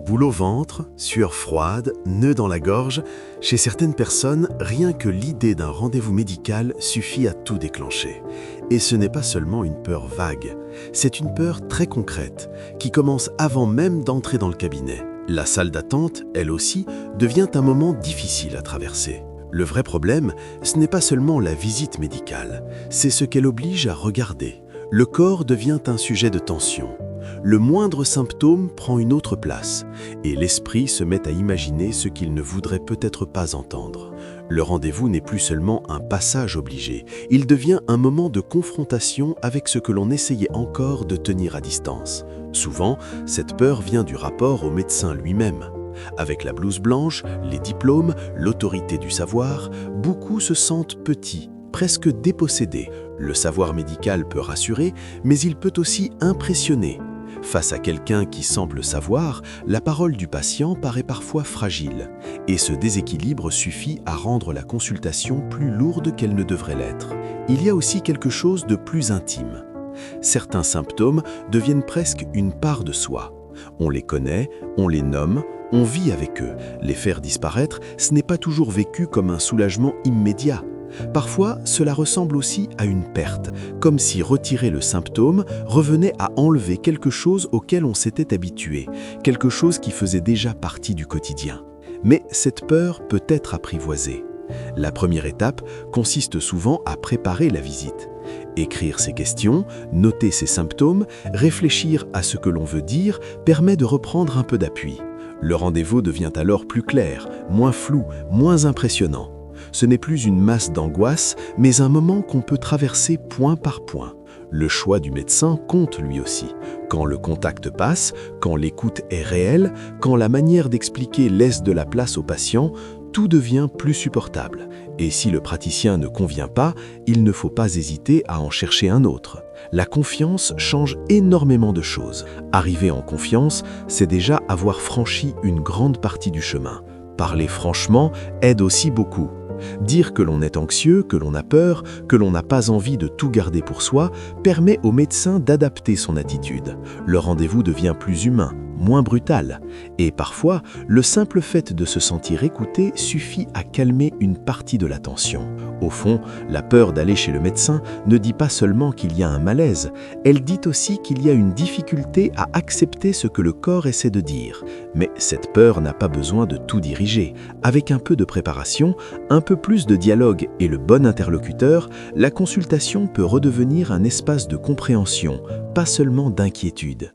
Boule au ventre, sueur froide, nœud dans la gorge, chez certaines personnes, rien que l'idée d'un rendez-vous médical suffit à tout déclencher. Et ce n'est pas seulement une peur vague, c'est une peur très concrète, qui commence avant même d'entrer dans le cabinet. La salle d'attente, elle aussi, devient un moment difficile à traverser. Le vrai problème, ce n'est pas seulement la visite médicale, c'est ce qu'elle oblige à regarder. Le corps devient un sujet de tension. Le moindre symptôme prend une autre place et l'esprit se met à imaginer ce qu'il ne voudrait peut-être pas entendre. Le rendez-vous n'est plus seulement un passage obligé, il devient un moment de confrontation avec ce que l'on essayait encore de tenir à distance. Souvent, cette peur vient du rapport au médecin lui-même. Avec la blouse blanche, les diplômes, l'autorité du savoir, beaucoup se sentent petits, presque dépossédés. Le savoir médical peut rassurer, mais il peut aussi impressionner. Face à quelqu'un qui semble savoir, la parole du patient paraît parfois fragile, et ce déséquilibre suffit à rendre la consultation plus lourde qu'elle ne devrait l'être. Il y a aussi quelque chose de plus intime. Certains symptômes deviennent presque une part de soi. On les connaît, on les nomme, on vit avec eux. Les faire disparaître, ce n'est pas toujours vécu comme un soulagement immédiat. Parfois, cela ressemble aussi à une perte, comme si retirer le symptôme revenait à enlever quelque chose auquel on s'était habitué, quelque chose qui faisait déjà partie du quotidien. Mais cette peur peut être apprivoisée. La première étape consiste souvent à préparer la visite. Écrire ses questions, noter ses symptômes, réfléchir à ce que l'on veut dire permet de reprendre un peu d'appui. Le rendez-vous devient alors plus clair, moins flou, moins impressionnant. Ce n'est plus une masse d'angoisse, mais un moment qu'on peut traverser point par point. Le choix du médecin compte lui aussi. Quand le contact passe, quand l'écoute est réelle, quand la manière d'expliquer laisse de la place au patient, tout devient plus supportable. Et si le praticien ne convient pas, il ne faut pas hésiter à en chercher un autre. La confiance change énormément de choses. Arriver en confiance, c'est déjà avoir franchi une grande partie du chemin. Parler franchement aide aussi beaucoup. Dire que l'on est anxieux, que l'on a peur, que l'on n'a pas envie de tout garder pour soi, permet au médecin d'adapter son attitude. Le rendez-vous devient plus humain, moins brutal. Et parfois, le simple fait de se sentir écouté suffit à calmer une partie de la tension. Au fond, la peur d'aller chez le médecin ne dit pas seulement qu'il y a un malaise, elle dit aussi qu'il y a une difficulté à accepter ce que le corps essaie de dire. Mais cette peur n'a pas besoin de tout diriger. Avec un peu de préparation, un peu plus de dialogue et le bon interlocuteur, la consultation peut redevenir un espace de compréhension, pas seulement d'inquiétude.